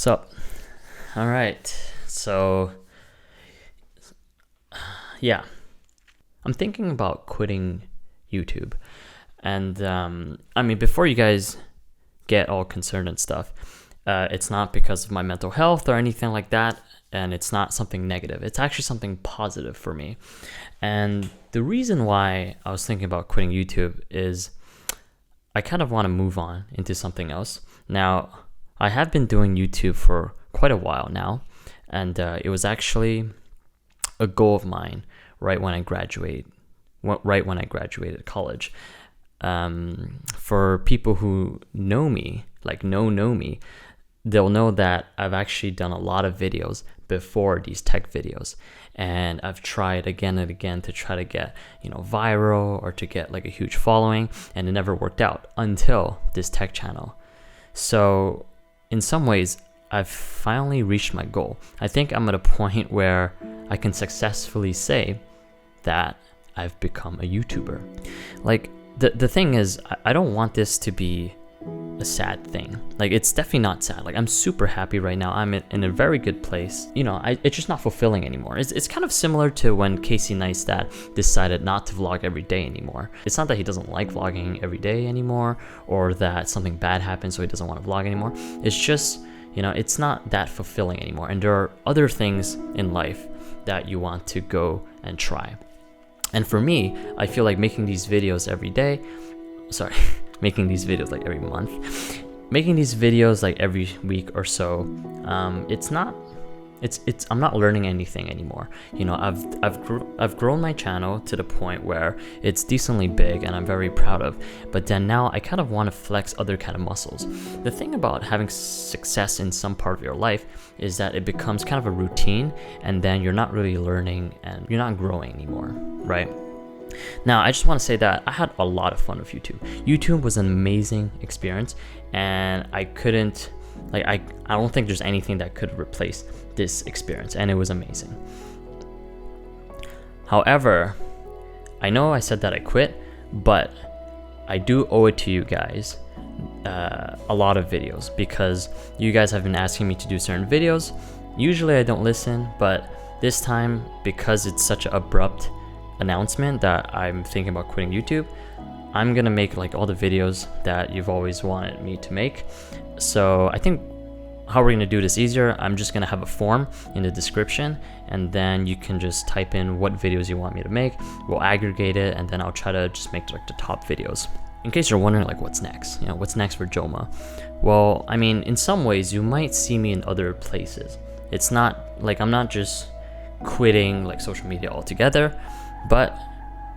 So, all right. So, yeah, I'm thinking about quitting YouTube. And before you guys get all concerned and stuff, it's not because of my mental health or anything like that. And it's not something negative. It's actually something positive for me. And the reason why I was thinking about quitting YouTube is I kind of want to move on into something else. Now, I have been doing YouTube for quite a while now, and it was actually a goal of mine right when I graduated college. For people who know me, know me, they'll know that I've actually done a lot of videos before these tech videos, and I've tried again and again to try to get viral or to get like a huge following, and it never worked out until this tech channel. So in some ways, I've finally reached my goal. I think I'm at a point where I can successfully say that I've become a YouTuber. Like the thing is, I don't want this to be a sad thing. Like, it's definitely not sad. Like, I'm super happy right now. I'm in a very good place. It's just not fulfilling anymore. It's kind of similar to when Casey Neistat decided not to vlog every day anymore. It's not that he doesn't like vlogging every day anymore, or that something bad happened so he doesn't want to vlog anymore. It's just, it's not that fulfilling anymore. And there are other things in life that you want to go and try. And for me, I feel like making these videos every day, making these videos like every month, making these videos like every week or so, I'm not learning anything anymore. I've grown my channel to the point where it's decently big and I'm very proud of, but then now I kind of want to flex other kind of muscles. The thing about having success in some part of your life is that it becomes kind of a routine, and then you're not really learning and you're not growing anymore, right? Now, I just want to say that I had a lot of fun with YouTube. YouTube was an amazing experience, and I don't think there's anything that could replace this experience, and it was amazing. However, I know I said that I quit, but I do owe it to you guys a lot of videos, because you guys have been asking me to do certain videos. Usually I don't listen, but this time, because it's such an abrupt announcement that I'm thinking about quitting YouTube, I'm gonna make like all the videos that you've always wanted me to make. So I think how we're gonna do this easier, I'm just gonna have a form in the description, and then you can just type in what videos you want me to make. We'll aggregate it, and then I'll try to just make like the top videos. In case you're wondering like what's next, what's next for Joma? Well, in some ways you might see me in other places. It's not like I'm not just quitting like social media altogether, but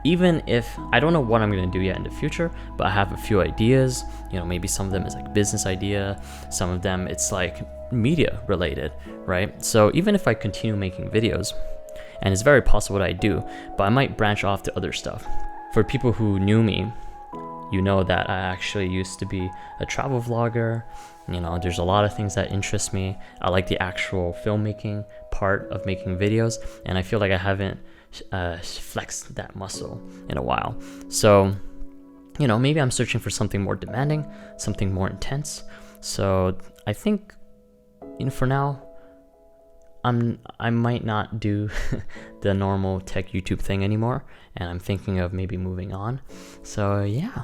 even if I don't know what I'm gonna do yet in the future, but I have a few ideas. Maybe some of them is like business idea, some of them it's like media related, right? So even if I continue making videos, and it's very possible that I do, but I might branch off to other stuff. For people who knew me, you know that I actually used to be a travel vlogger. There's a lot of things that interest me. I like the actual filmmaking part of making videos, and I feel like I haven't flexed that muscle in a while. So maybe I'm searching for something more demanding, something more intense. So I think for now I might not do the normal tech YouTube thing anymore, and I'm thinking of maybe moving on. So yeah,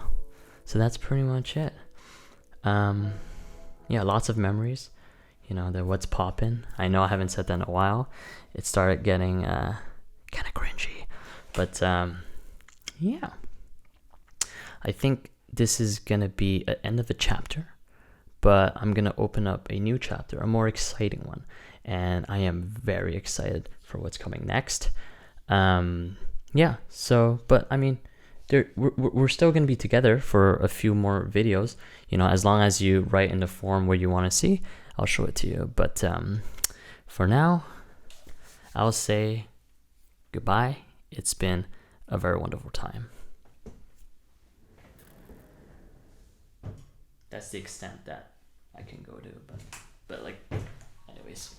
so that's pretty much it. Lots of memories, the what's poppin'. I know I haven't said that in a while. It started getting kind of cringy, but I think this is gonna be an end of a chapter, but I'm gonna open up a new chapter, a more exciting one, and I am very excited for what's coming next. We're still gonna be together for a few more videos, as long as you write in the form what you want to see, I'll show it to you. But for now, I'll say goodbye. It's been a very wonderful time. That's the extent that I can go to, but anyways.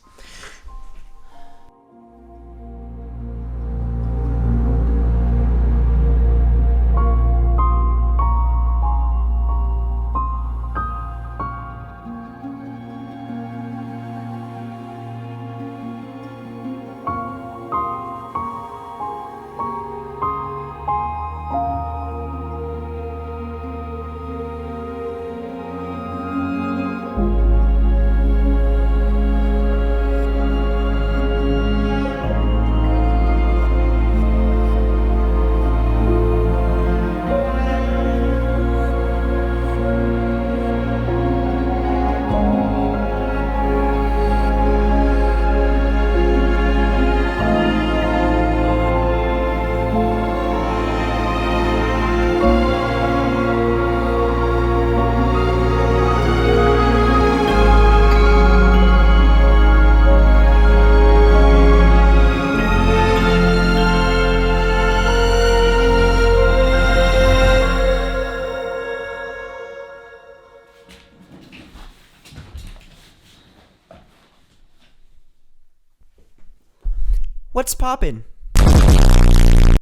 What's poppin'? I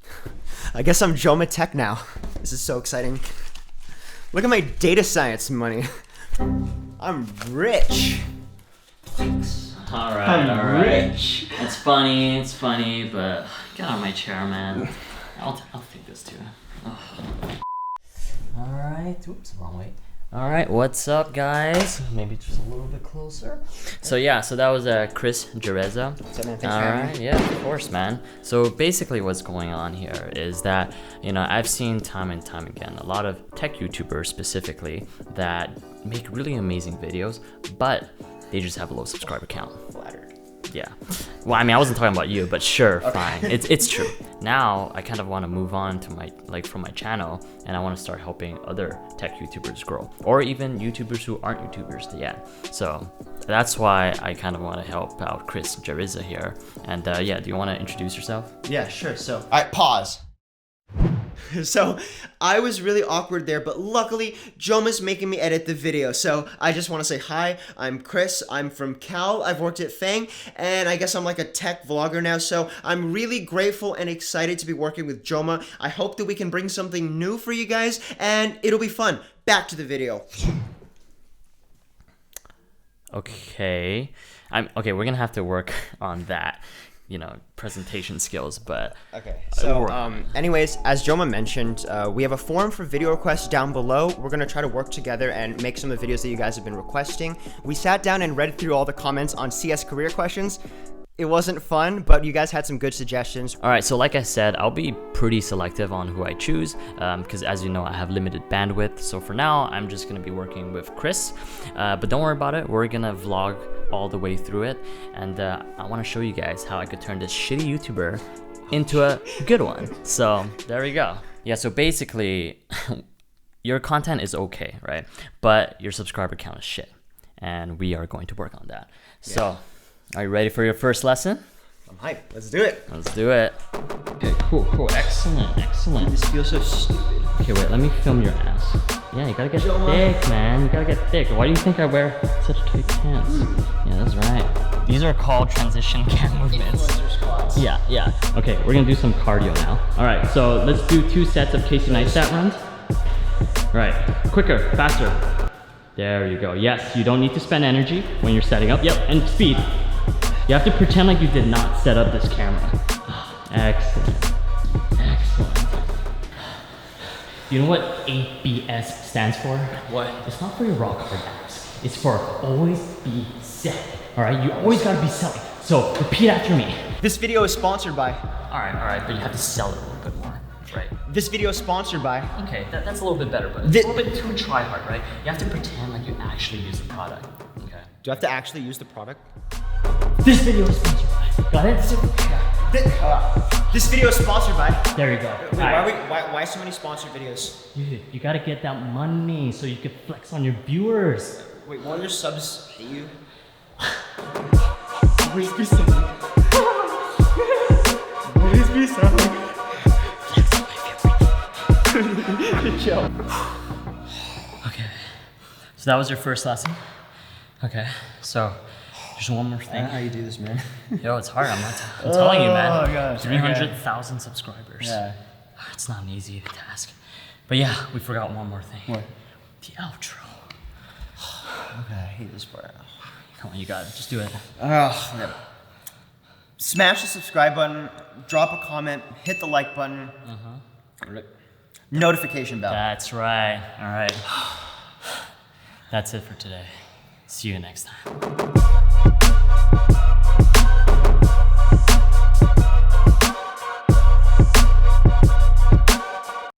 guess I'm Joma Tech now. This is so exciting. Look at my data science money. I'm rich. Alright. Rich. It's funny, but get out of my chair, man. I'll take this too. Alright, oops, wrong way. Alright, what's up, guys? Maybe just a little bit closer. So that was Chris Jereza. Alright, yeah, of course, man. So basically what's going on here is that, I've seen time and time again a lot of tech YouTubers specifically that make really amazing videos, but they just have a low subscriber count. Flattered. Yeah. Well, I wasn't talking about you, but sure, okay. Fine. It's true. Now I kind of want to move on to from my channel, and I want to start helping other tech YouTubers grow, or even YouTubers who aren't YouTubers yet. So that's why I kind of want to help out Chris Jereza here. And do you want to introduce yourself? Yeah, sure. So, all right, pause. So I was really awkward there, but luckily Joma's making me edit the video. So I just want to say hi, I'm Chris, I'm from Cal, I've worked at Fang, and I guess I'm like a tech vlogger now. So I'm really grateful and excited to be working with Joma. I hope that we can bring something new for you guys, and it'll be fun. Back to the video. Okay, we're gonna have to work on that. Presentation skills, but okay. So anyways, as Joma mentioned, we have a forum for video requests down below. We're gonna try to work together and make some of the videos that you guys have been requesting. We sat down and read through all the comments on CS career questions. It wasn't fun, but you guys had some good suggestions. All right, so like I said, I'll be pretty selective on who I choose because as you know, I have limited bandwidth. So for now, I'm just gonna be working with Chris, but don't worry about it. We're gonna vlog all the way through it, and I want to show you guys how I could turn this shitty YouTuber into a good one. So there we go. Yeah, so basically your content is okay, right? But your subscriber count is shit, and we are going to work on that. Yeah. So are you ready for your first lesson? I'm hyped. Let's do it. Let's do it. Okay, cool. Excellent. This feels so stupid. Okay, wait, let me film your ass. Yeah, you gotta get thick, man. You gotta get thick. Why do you think I wear such tight pants? Yeah, that's right. These are called transition cam movements. Yeah. Okay, we're gonna do some cardio now. All right, so let's do 2 sets of Casey Neistat runs. All right, quicker, faster. There you go. Yes, you don't need to spend energy when you're setting up. Yep, and speed. You have to pretend like you did not set up this camera. Excellent. Do you know what ABS stands for? What? It's not for your rock hard abs. It's for always be set. All right, you always gotta be selling. So repeat after me. This video is sponsored by. All right, but you have to sell it a little bit more, right? This video is sponsored by. Okay, that's a little bit better, but it's a little bit too try hard, right? You have to pretend like you actually use the product. Okay. Do I have to actually use the product? This video is sponsored by. Got it? This video is sponsored by. There you go. Wait, why so many sponsored videos? Dude, you gotta get that money so you can flex on your viewers. Wait, won't your subs hate you? Always be selling. Always be selling. Flex on my viewers. Chill. Okay, so that was your first lesson. Okay, so just one more thing. I don't know how you do this, man. Yo, it's hard. I'm telling you, man. Oh gosh. 300,000 subscribers. Yeah. It's not an easy task. But yeah, we forgot one more thing. What? The outro. Okay, I hate this part. Come on, you got it. Just do it. Yeah. Smash the subscribe button, drop a comment, hit the like button. Notification bell. That's right. All right. That's it for today. See you next time.